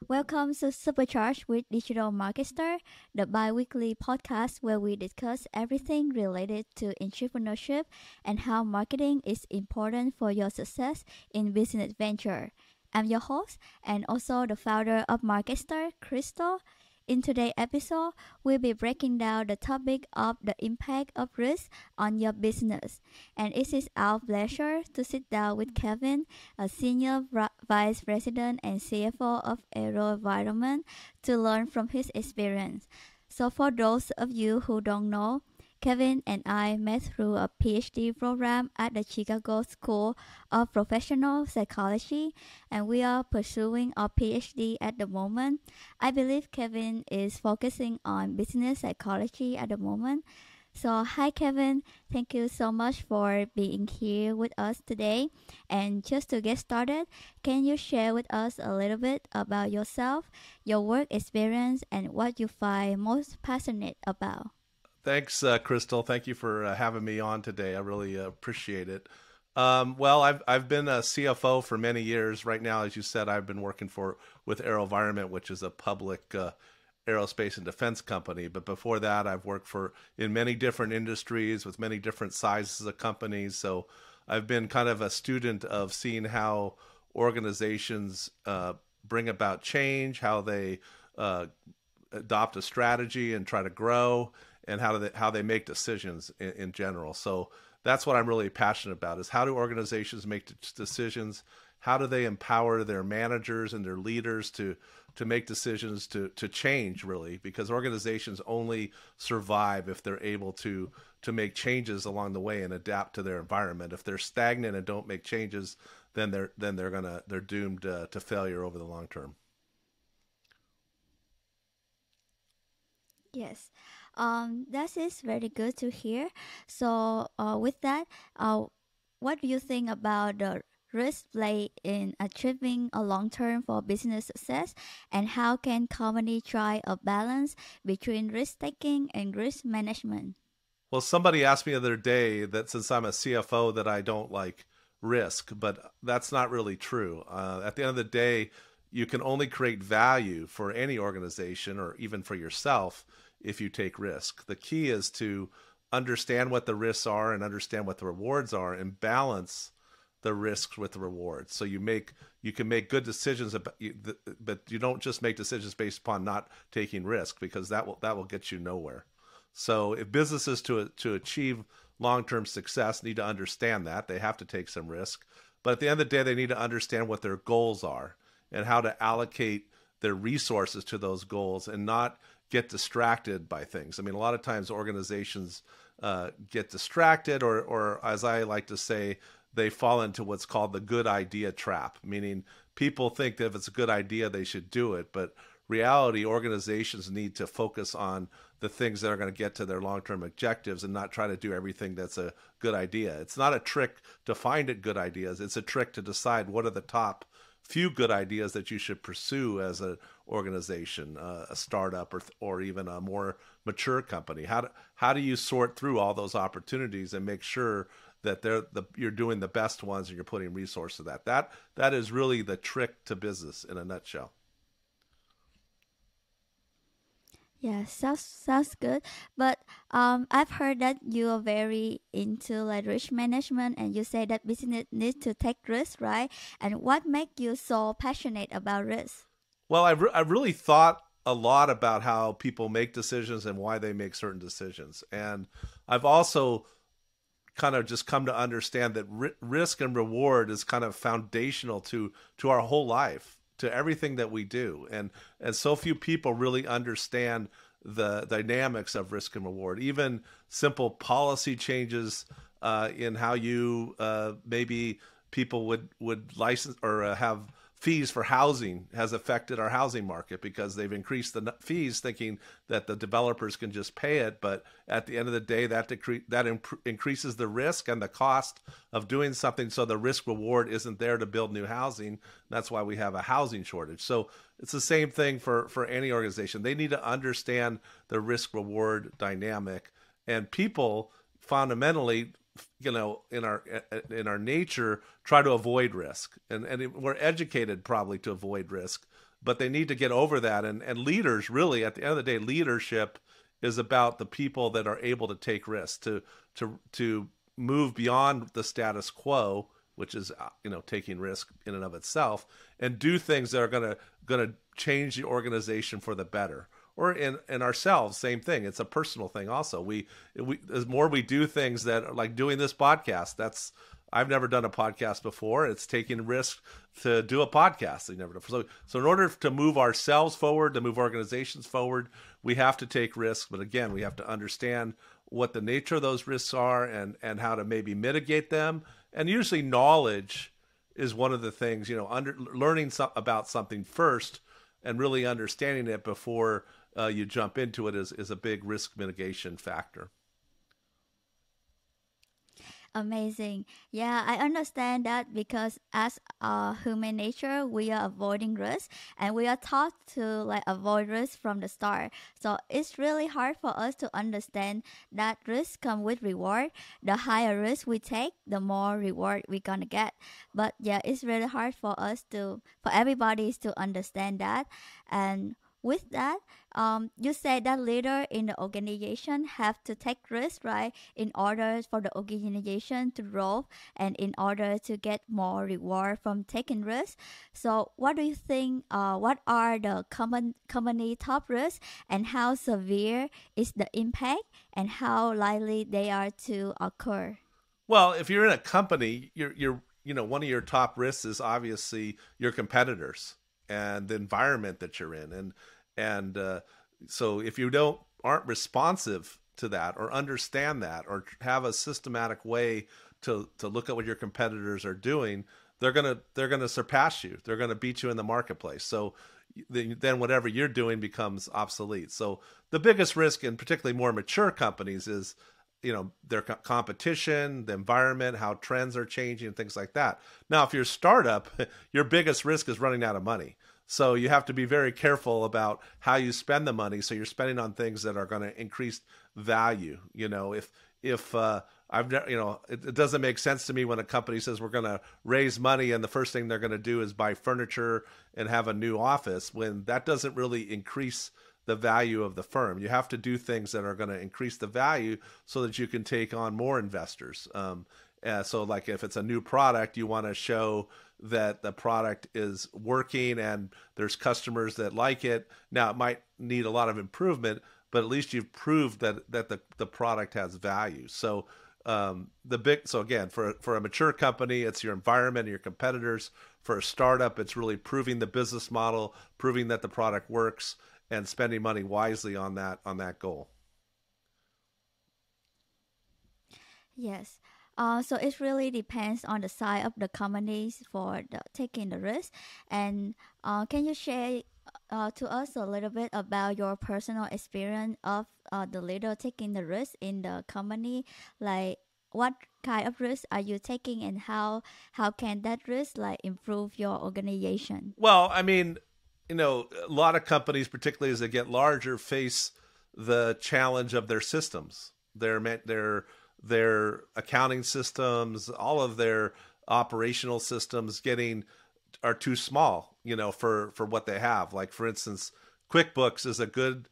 Welcome to Supercharged with Digital Marketer, the bi-weekly podcast where we discuss everything related to entrepreneurship and how marketing is important for your success in business venture. I'm your host and also the founder of Marketer, Crystal. In today's episode, we'll be breaking down the topic of the impact of risk on your business. And it is our pleasure to sit down with Kevin, a senior vice president and CFO of AeroVironment, to learn from his experience. So, for those of you who don't know, Kevin and I met through a PhD program at the Chicago School of Professional Psychology, and we are pursuing our PhD at the moment. I believe Kevin is focusing on business psychology at the moment. So, hi Kevin, thank you so much for being here with us today. And just to get started, can you share with us a little bit about yourself, your work experience, and what you find most passionate about? Thanks, Crystal. Thank you for having me on today. I really appreciate it. Well, I've been a CFO for many years. Right now, as you said, I've been working for with AeroVironment, which is a public aerospace and defense company. But before that, I've worked for in many different industries with many different sizes of companies. So I've been kind of a student of seeing how organizations bring about change, how they adopt a strategy and try to grow, and how they make decisions in general. So that's what I'm really passionate about: is how do organizations make decisions? How do they empower their managers and their leaders to make decisions to change, really? Because organizations only survive if they're able to make changes along the way and adapt to their environment. If they're stagnant and don't make changes, then they're doomed to failure over the long term. Yes, that is very good to hear. So, with that, what do you think about the risk play in achieving a long term for business success, and how can company try a balance between risk taking and risk management? Well, somebody asked me the other day that since I'm a CFO that I don't like risk, but that's not really true. At the end of the day, you can only create value for any organization or even for yourself if you take risk. The key is to understand what the risks are and understand what the rewards are and balance the risks with the rewards. So you can make good decisions about, but you don't just make decisions based upon not taking risk, because that will get you nowhere. So if businesses to achieve long-term success need to understand that they have to take some risk, but at the end of the day they need to understand what their goals are and how to allocate their resources to those goals and not get distracted by things. I mean, a lot of times organizations get distracted, or as I like to say, they fall into what's called the good idea trap, meaning people think that if it's a good idea, they should do it. But reality, organizations need to focus on the things that are going to get to their long-term objectives and not try to do everything that's a good idea. It's not a trick to find it good ideas. It's a trick to decide what are the top few good ideas that you should pursue as an organization, a startup, or even a more mature company. How do you sort through all those opportunities and make sure that you're doing the best ones and you're putting resources to that is really the trick to business in a nutshell. Yeah, sounds good. But I've heard that you are very into like risk management, and you say that business needs to take risks, right? And what makes you so passionate about risk? Well, I've really thought a lot about how people make decisions and why they make certain decisions. And I've also kind of just come to understand that risk and reward is kind of foundational to our whole life, to everything that we do. And so few people really understand the dynamics of risk and reward. Even simple policy changes in how you maybe people would license or have fees for housing has affected our housing market, because they've increased the fees thinking that the developers can just pay it. But at the end of the day, that increases the risk and the cost of doing something. So the risk reward isn't there to build new housing. That's why we have a housing shortage. So it's the same thing for any organization. They need to understand the risk reward dynamic, and people fundamentally, in our nature, try to avoid risk, and we're educated probably to avoid risk, but they need to get over that. And leaders, really, at the end of the day, leadership is about the people that are able to take risks, to move beyond the status quo, which is taking risk in and of itself, and do things that are gonna change the organization for the better. Or in ourselves, same thing. It's a personal thing also. We as more we do things that are like doing this podcast. I've never done a podcast before. It's taking risk to do a podcast. You never do. So in order to move ourselves forward, to move organizations forward, we have to take risks. But again, we have to understand what the nature of those risks are and how to maybe mitigate them. And usually knowledge is one of the things, learning about something first and really understanding it before you jump into it is a big risk mitigation factor. Amazing. Yeah, I understand that because as human nature, we are avoiding risk and we are taught to like avoid risk from the start. So it's really hard for us to understand that risk come with reward. The higher risk we take, the more reward we're gonna get. But yeah, it's really hard for everybody to understand that. And with that, you said that leader in the organization have to take risks, right, in order for the organization to grow and in order to get more reward from taking risks. So, what do you think? What are the company top risks, and how severe is the impact, and how likely they are to occur? Well, if you're in a company, you're one of your top risks is obviously your competitors and the environment that you're in, and so if you aren't responsive to that or understand that or have a systematic way to look at what your competitors are doing, they're gonna surpass you. They're gonna beat you in the marketplace. So then whatever you're doing becomes obsolete. So the biggest risk in particularly more mature companies is their competition, the environment, how trends are changing, and things like that. Now, if you're a startup, your biggest risk is running out of money. So you have to be very careful about how you spend the money. So you're spending on things that are going to increase value. If it doesn't make sense to me when a company says we're going to raise money and the first thing they're going to do is buy furniture and have a new office, when that doesn't really increase the value of the firm. You have to do things that are going to increase the value so that you can take on more investors. So like if it's a new product, you want to show that the product is working and there's customers that like it. Now it might need a lot of improvement, but at least you've proved that the product has value. So so again, for a mature company, it's your environment and your competitors. For a startup, it's really proving the business model, proving that the product works, and spending money wisely on that goal. Yes. So it really depends on the size of the companies for taking the risk. And can you share to us a little bit about your personal experience of the leader taking the risk in the company? Like what kind of risk are you taking, and how can that risk like improve your organization? Well, I mean, a lot of companies, particularly as they get larger, face the challenge of their systems. Their accounting systems, all of their operational systems are too small, for what they have. Like for instance, QuickBooks is a good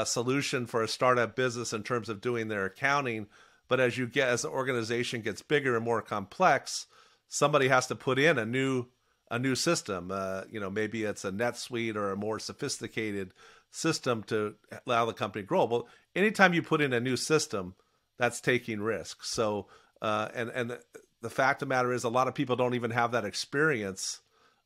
solution for a startup business in terms of doing their accounting. But as the organization gets bigger and more complex, somebody has to put in a new system. Maybe it's a NetSuite or a more sophisticated system to allow the company to grow. Well, anytime you put in a new system, that's taking risks. So, and the fact of the matter is, a lot of people don't even have that experience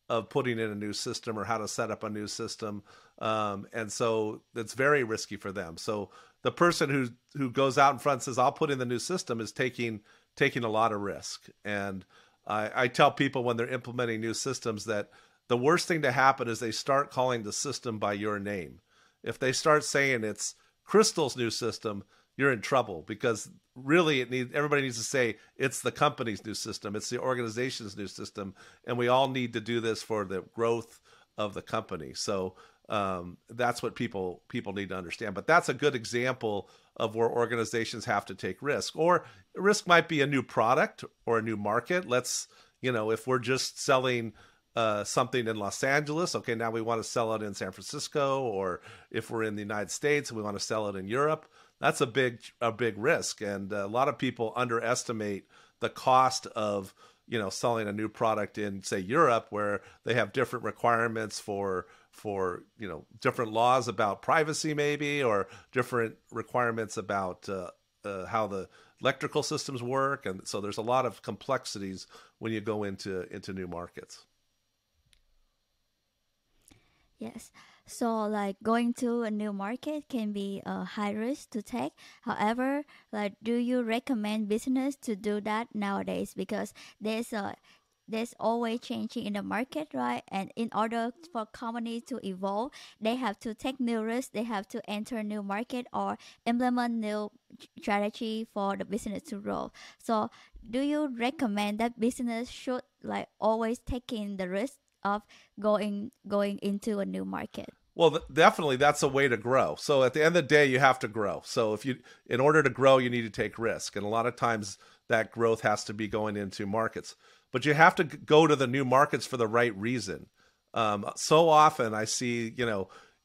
of putting in a new system or how to set up a new system, and so it's very risky for them. So the person who goes out in front and says, "I'll put in the new system," is taking a lot of risk. And I tell people when they're implementing new systems that the worst thing to happen is they start calling the system by your name. If they start saying it's KRYSTAL's new system, you're in trouble, because really everybody needs to say it's the company's new system, it's the organization's new system, and we all need to do this for the growth of the company. So that's what people need to understand. But that's a good example of where organizations have to take risk. Or risk might be a new product or a new market. If we're just selling something in Los Angeles, okay, now we want to sell it in San Francisco, or if we're in the United States, we want to sell it in Europe. That's a big risk, and a lot of people underestimate the cost of selling a new product in, say, Europe, where they have different requirements for different laws about privacy, maybe, or different requirements about how the electrical systems work, and so there's a lot of complexities when you go into new markets. Yes. So like going to a new market can be a high risk to take. However, like do you recommend business to do that nowadays? Because there's always changing in the market, right? And in order for companies to evolve, they have to take new risks, they have to enter new market or implement new strategy for the business to grow. So do you recommend that business should like always taking the risk of going into a new market? Well, definitely that's a way to grow. So at the end of the day, you have to grow. So in order to grow, you need to take risk. And a lot of times that growth has to be going into markets. But you have to go to the new markets for the right reason. So often I see,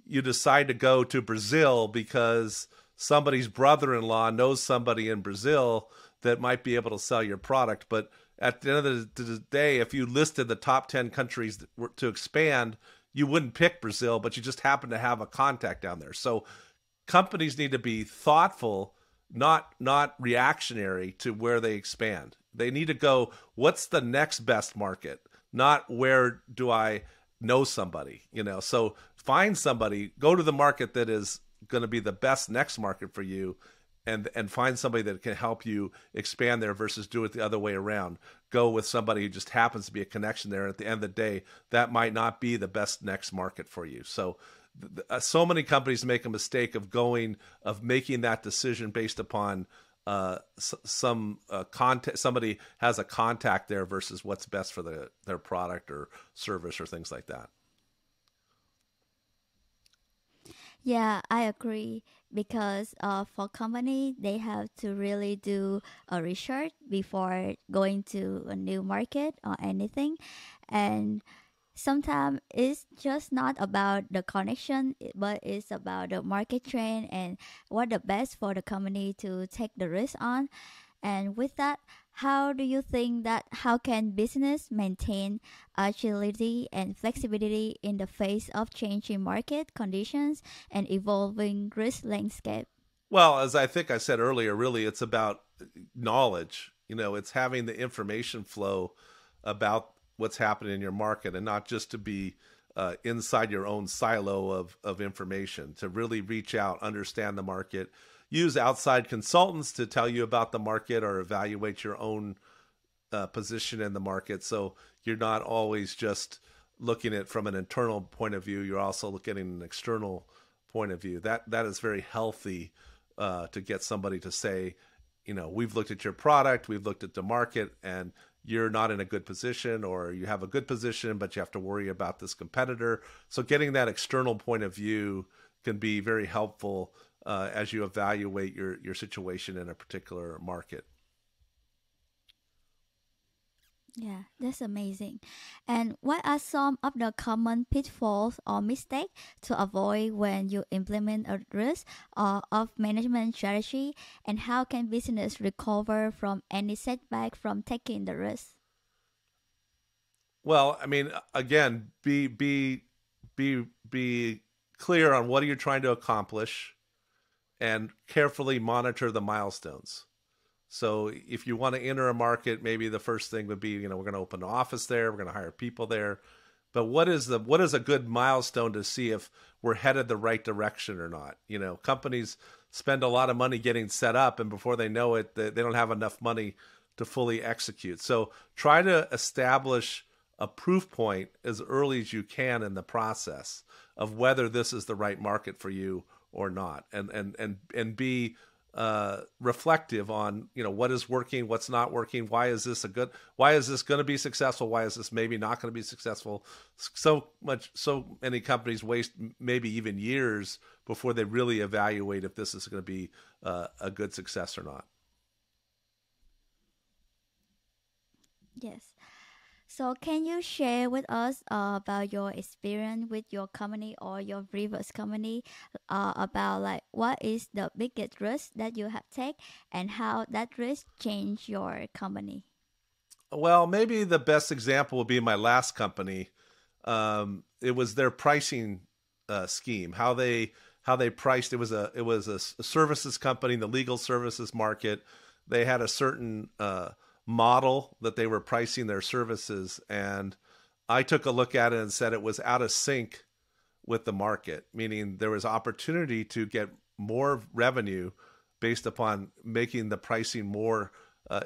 you decide to go to Brazil because somebody's brother-in-law knows somebody in Brazil that might be able to sell your product. But at the end of the day, if you listed the top 10 countries to expand, you wouldn't pick Brazil, but you just happen to have a contact down there. So companies need to be thoughtful, not reactionary to where they expand. They need to go, what's the next best market? Not where do I know somebody, So find somebody, go to the market that is going to be the best next market for you, and find somebody that can help you expand there versus do it the other way around. Go with somebody who just happens to be a connection there. At the end of the day, that might not be the best next market for you. So so many companies make a mistake of making that decision based upon some contact. Somebody has a contact there versus what's best for their product or service or things like that. Yeah, I agree because for company they have to really do a research before going to a new market or anything, and sometimes it's just not about the connection, but it's about the market trend and what the best for the company to take the risk on. And with that, how can business maintain agility and flexibility in the face of changing market conditions and evolving risk landscape? Well, as I think I said earlier, really it's about knowledge. It's having the information flow about what's happening in your market, and not just to be inside your own silo of information, to really reach out, understand the market, use outside consultants to tell you about the market or evaluate your own position in the market. So you're not always just looking at it from an internal point of view. You're also looking at an external point of view. That is very healthy to get somebody to say, we've looked at your product, we've looked at the market, and you're not in a good position, or you have a good position, but you have to worry about this competitor. So getting that external point of view can be very helpful as you evaluate your situation in a particular market. Yeah, that's amazing. And what are some of the common pitfalls or mistakes to avoid when you implement a risk or of management strategy? And how can business recover from any setback from taking the risk? Well, I mean, again, be clear on what are you trying to accomplish, and carefully monitor the milestones. So if you want to enter a market, maybe the first thing would be, we're going to open an office there, we're going to hire people there. But what is a good milestone to see if we're headed the right direction or not? Companies spend a lot of money getting set up, and before they know it, they don't have enough money to fully execute. So try to establish a proof point as early as you can in the process of whether this is the right market for you or not, and be reflective on what is working, what's not working, why is this going to be successful, why is this maybe not going to be successful. So many companies waste maybe even years before they really evaluate if this is going to be a good success or not. Yes. So, can you share with us about your experience with your company or your previous company about like what is the biggest risk that you have taken and how that risk changed your company? Well, maybe the best example would be my last company. It was their pricing scheme, how they priced. It was a services company in the legal services market. They had a certain model that they were pricing their services, and I took a look at it and said it was out of sync with the market, meaning there was opportunity to get more revenue based upon making the pricing more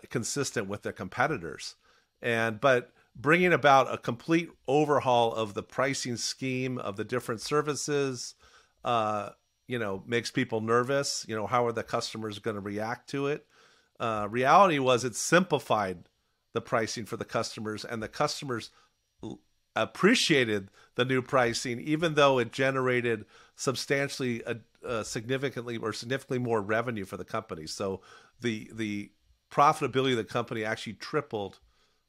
consistent with their competitors. But bringing about a complete overhaul of the pricing scheme of the different services, uh, makes people nervous. How are the customers going to react to it? Reality was it simplified the pricing for the customers, and the customers appreciated the new pricing, even though it generated significantly more revenue for the company. So the profitability of the company actually tripled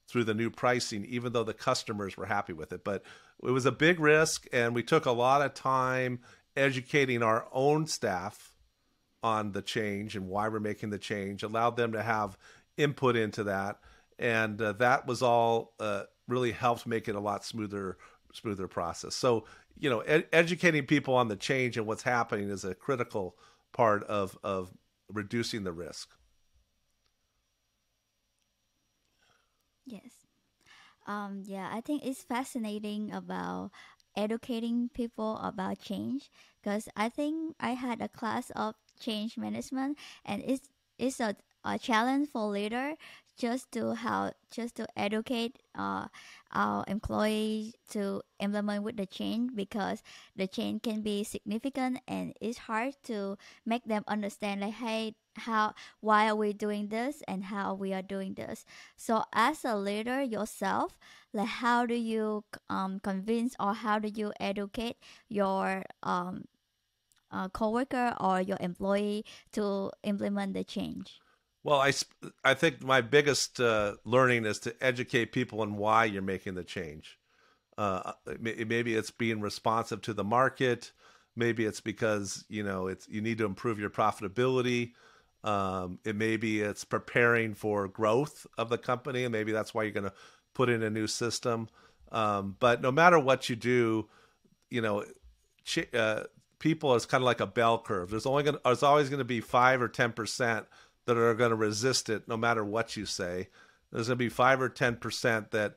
through the new pricing, even though the customers were happy with it. But it was a big risk, and we took a lot of time educating our own staff on the change and why we're making the change, allowed them to have input into that. And that was all really helped make it a lot smoother process. So, educating people on the change and what's happening is a critical part of reducing the risk. Yes. Yeah, I think it's fascinating about educating people about change because I think I had a class of change management and it's a challenge for leader just to educate our employees to implement with the change because the change can be significant and it's hard to make them understand like hey how why are we doing this and how we are doing this. So as a leader yourself, like how do you convince or how do you educate your coworker or your employee to implement the change? Well, I think my biggest learning is to educate people on why you're making the change. Maybe it's being responsive to the market. Maybe it's because you need to improve your profitability. Maybe it's preparing for growth of the company, and maybe that's why you're going to put in a new system. But no matter what you do, you know, people is kind of like a bell curve. There's always going to be 5 or 10% that are going to resist it, no matter what you say. There's going to be 5 or 10% that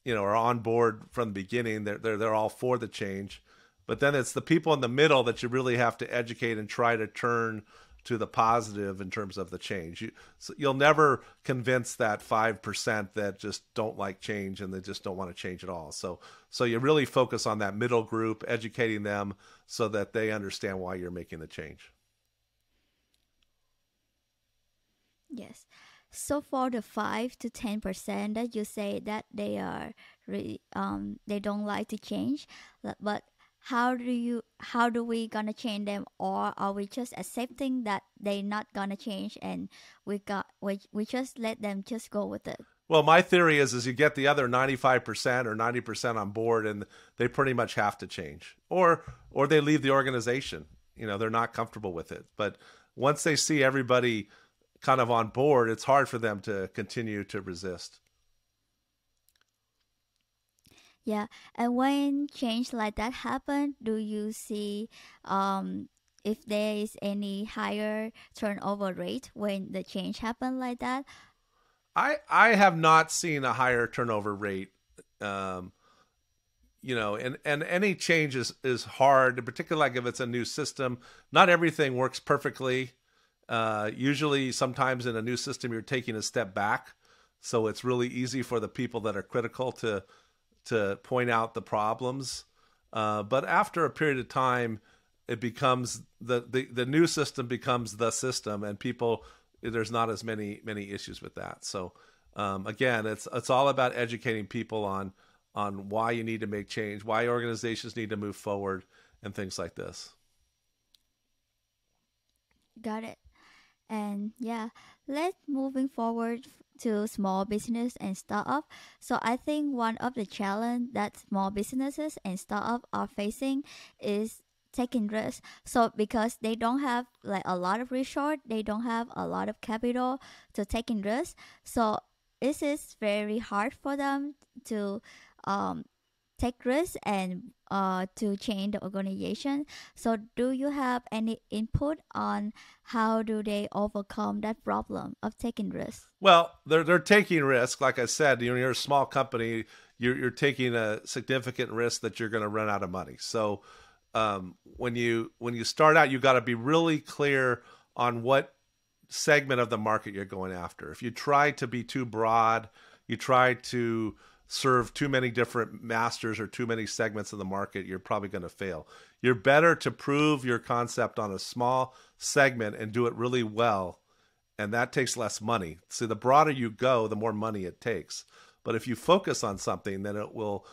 are on board from the beginning. They're all for the change, but then it's the people in the middle that you really have to educate and try to turn to the positive in terms of the change. You'll never convince that 5% that just don't like change and they just don't want to change at all. So you really focus on that middle group, educating them so that they understand why you're making the change. Yes. So for the 5 to 10% that you say that they don't like to change, but how do we gonna change them, or are we just accepting that they not gonna change and we just let them just go with it? Well, my theory is you get the other 95% or 90% on board, and they pretty much have to change, or they leave the organization. They're not comfortable with it. But once they see everybody kind of on board, it's hard for them to continue to resist. Yeah, and when change like that happen, do you see if there is any higher turnover rate when the change happen like that? I have not seen a higher turnover rate. And any change is hard, particularly like if it's a new system. Not everything works perfectly. Usually, sometimes in a new system, you're taking a step back. So it's really easy for the people that are critical to point out the problems. But after a period of time, it becomes the new system becomes the system, and there's not as many issues with that. So again, it's all about educating people on why you need to make change, why organizations need to move forward, and things like this. Got it. And yeah, let's moving forward to small business and startup. So I think one of the challenge that small businesses and startup are facing is taking risks. So because they don't have like a lot of resource, they don't have a lot of capital to taking risks. So this is very hard for them to um take risks and to change the organization. So, do you have any input on how do they overcome that problem of taking risks? Well, they're taking risk. Like I said, you're a small company. You're taking a significant risk that you're going to run out of money. So when you start out, you got to be really clear on what segment of the market you're going after. If you try to be too broad, you try to serve too many different masters or too many segments of the market, you're probably going to fail. You're better to prove your concept on a small segment and do it really well, and that takes less money. So the broader you go, the more money it takes. But if you focus on something, then it'll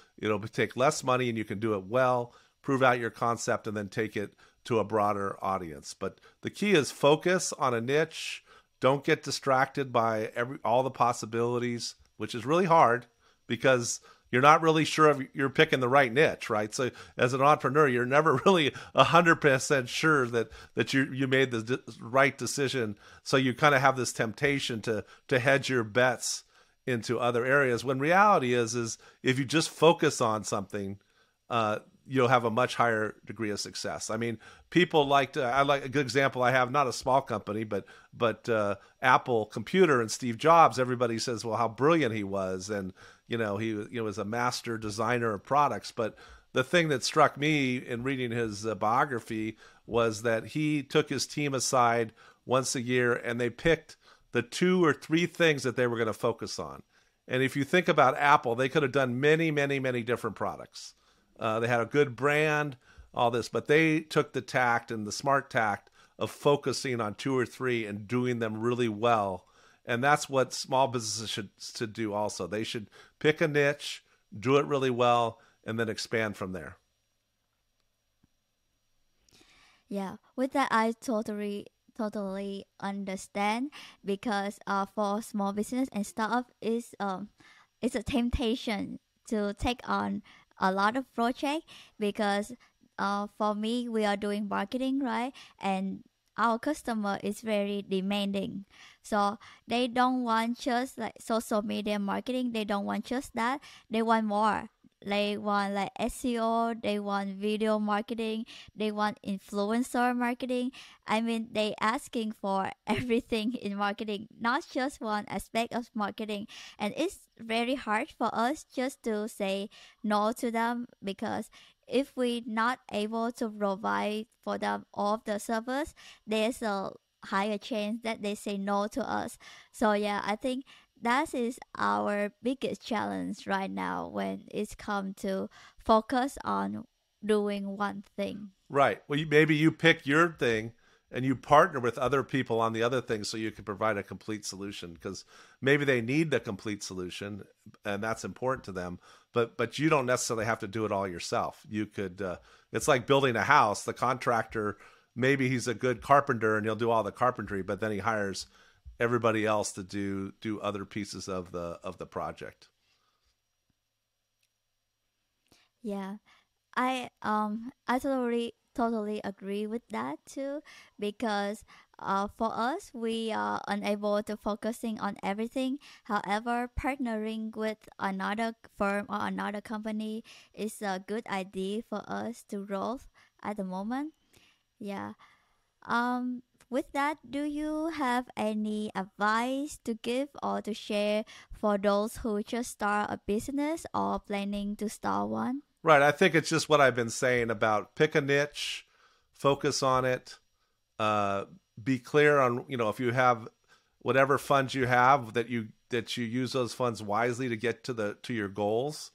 take less money and you can do it well, prove out your concept, and then take it to a broader audience. But the key is focus on a niche. Don't get distracted by all the possibilities, which is really hard because you're not really sure if you're picking the right niche, right? So as an entrepreneur, you're never really 100% sure that you made the right decision. So you kind of have this temptation to hedge your bets into other areas. When reality is if you just focus on something, you'll have a much higher degree of success. I mean, people I like a good example I have, not a small company, but Apple Computer and Steve Jobs. Everybody says, well, how brilliant he was. And, he was a master designer of products. But the thing that struck me in reading his biography was that he took his team aside once a year and they picked the 2 or 3 things that they were going to focus on. And if you think about Apple, they could have done many, many, many different products. They had a good brand, all this, but they took the tact and the smart tact of focusing on 2 or 3 and doing them really well. And that's what small businesses should do also. They should pick a niche, do it really well, and then expand from there. Yeah, with that, I totally understand because for small business and startup is it's a temptation to take on a lot of project because for me we are doing marketing, right? And our customer is very demanding, so they don't want just like social media marketing. They don't want just that. They want more. They want like SEO, they want video marketing, they want influencer marketing. I mean, they asking for everything in marketing, not just one aspect of marketing. And it's very hard for us just to say no to them because if we not able to provide for them all of the service, there's a higher chance that they say no to us. So yeah, I think that is our biggest challenge right now when it's come to focus on doing one thing. Right. Well, maybe you pick your thing and you partner with other people on the other thing so you can provide a complete solution, because maybe they need the complete solution and that's important to them, but you don't necessarily have to do it all yourself. You could it's like building a house. The contractor, maybe he's a good carpenter and he'll do all the carpentry, but then he hires everybody else to do other pieces of the project. Yeah, I totally agree with that too because for us we are unable to focusing on everything. However, partnering with another firm or another company is a good idea for us to roll at the moment. Yeah. With that, do you have any advice to give or to share for those who just start a business or planning to start one? Right. I think it's just what I've been saying about pick a niche, focus on it, be clear on, if you have whatever funds you have, that you use those funds wisely to get to your goals,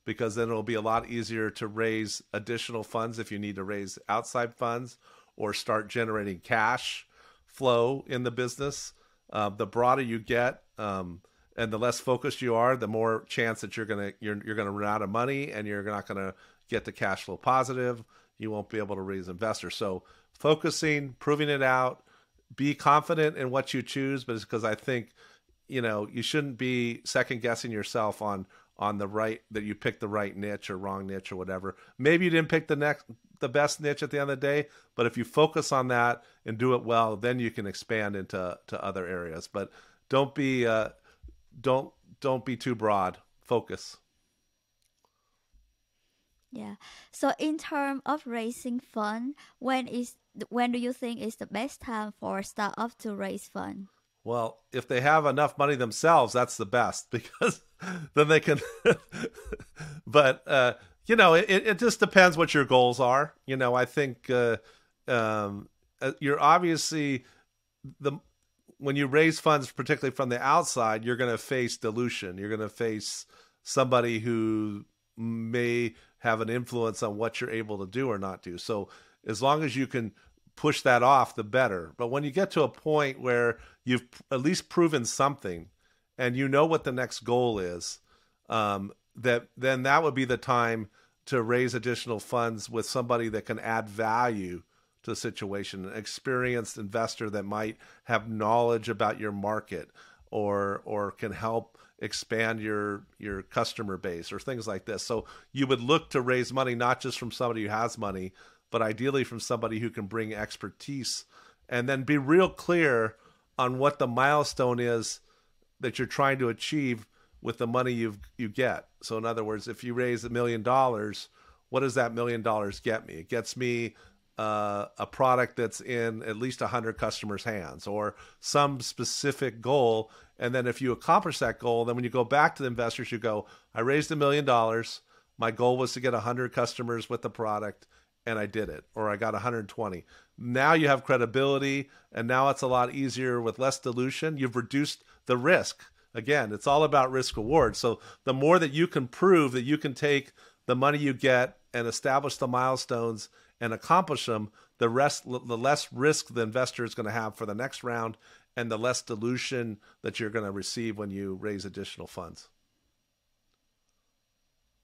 because then it'll be a lot easier to raise additional funds if you need to raise outside funds or start generating cash flow in the business. The broader you get, and the less focused you are, the more chance that you're gonna run out of money and you're not gonna get the cash flow positive. You won't be able to raise investors. So focusing, proving it out, be confident in what you choose, but it's because I think, you shouldn't be second guessing yourself on the right, that you picked the right niche or wrong niche or whatever. Maybe you didn't pick the best niche at the end of the day, but if you focus on that and do it well, then you can expand into other areas. But don't be don't be too broad. Focus. Yeah. So in terms of raising fund, when do you think is the best time for startup to raise fund? Well, if they have enough money themselves, that's the best, because then they can. But it just depends what your goals are. I think you're obviously the when you raise funds, particularly from the outside, you're going to face dilution. You're going to face somebody who may have an influence on what you're able to do or not do. So as long as you can push that off, the better. But when you get to a point where you've at least proven something and you know what the next goal is, then that would be the time to raise additional funds with somebody that can add value to the situation, an experienced investor that might have knowledge about your market or can help expand your customer base or things like this. So you would look to raise money not just from somebody who has money, but ideally from somebody who can bring expertise, and then be real clear on what the milestone is that you're trying to achieve with the money you get. So in other words, if you raise $1 million, what does that $1 million get me? It gets me a product that's in at least 100 customers' hands, or some specific goal. And then if you accomplish that goal, then when you go back to the investors, you go, I raised $1 million. My goal was to get 100 customers with the product, and I did it, or I got 120. Now you have credibility, and now it's a lot easier with less dilution. You've reduced the risk. Again, it's all about risk reward. So the more that you can prove that you can take the money you get and establish the milestones and accomplish them, the less risk the investor is going to have for the next round, and the less dilution that you're going to receive when you raise additional funds.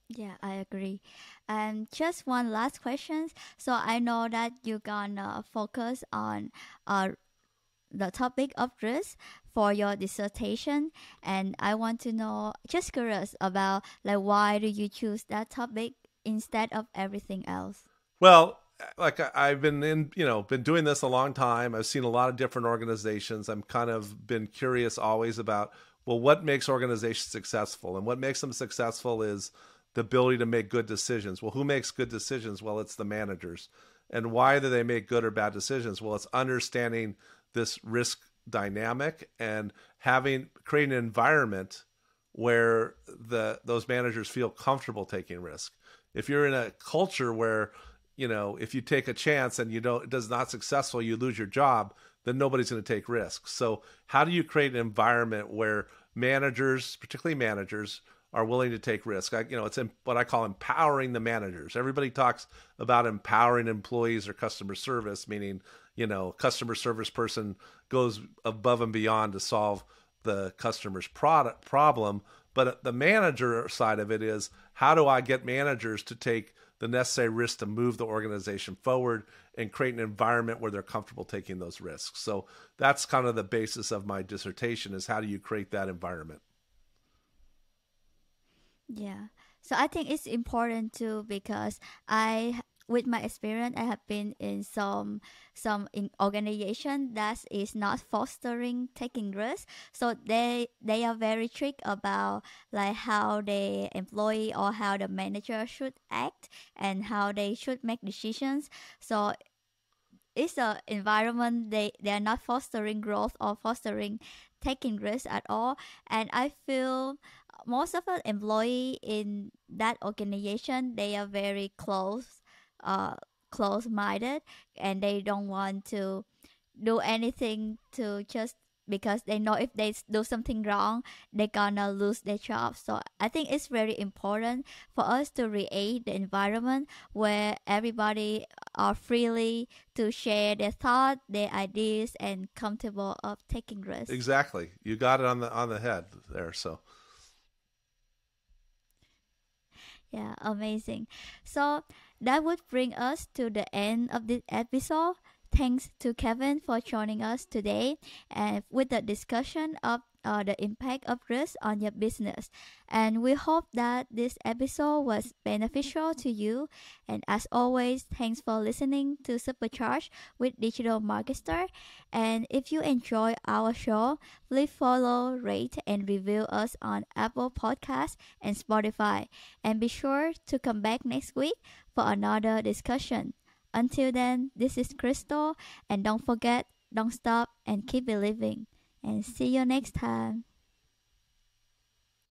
Yeah, I agree. And just one last question. So I know that you're gonna focus on the topic of risk for your dissertation, and I want to know, just curious about, like, why do you choose that topic instead of everything else? Well, like I've been doing this a long time. I've seen a lot of different organizations. I'm kind of been curious always about, well, what makes organizations successful? And what makes them successful is the ability to make good decisions. Well, who makes good decisions? Well, it's the managers. And why do they make good or bad decisions? Well, it's understanding this risk dynamic and creating an environment where those managers feel comfortable taking risk. If you're in a culture where, if you take a chance and it does not successful, you lose your job, then nobody's going to take risks. So how do you create an environment where managers, particularly managers, are willing to take risk? It's what I call empowering the managers. Everybody talks about empowering employees or customer service, meaning, customer service person goes above and beyond to solve the customer's problem. But the manager side of it is, how do I get managers to take the necessary risks to move the organization forward and create an environment where they're comfortable taking those risks? So that's kind of the basis of my dissertation, is how do you create that environment? Yeah. So I think it's important too, because with my experience, I have been in some organization that is not fostering taking risks. So they are very strict about, like, how the employee or how the manager should act and how they should make decisions. So it's an environment they are not fostering growth or fostering taking risks at all. And I feel most of the employee in that organization, they are very close minded, and they don't want to do anything to just because they know if they do something wrong, they're gonna lose their job. So I think it's very important for us to create the environment where everybody are freely to share their thoughts, their ideas, and comfortable of taking risks. Exactly. You got it on the head there. So yeah, amazing. So that would bring us to the end of this episode. thanks to Kevin for joining us today and with the discussion of the impact of risk on your business. And we hope that this episode was beneficial to you. And as always, thanks for listening to Supercharge with Digital Marketer. And if you enjoy our show, please follow, rate, and review us on Apple Podcasts and Spotify. And be sure to come back next week for another discussion. Until then, this is Crystal, and don't forget, don't stop, and keep believing. And see you next time.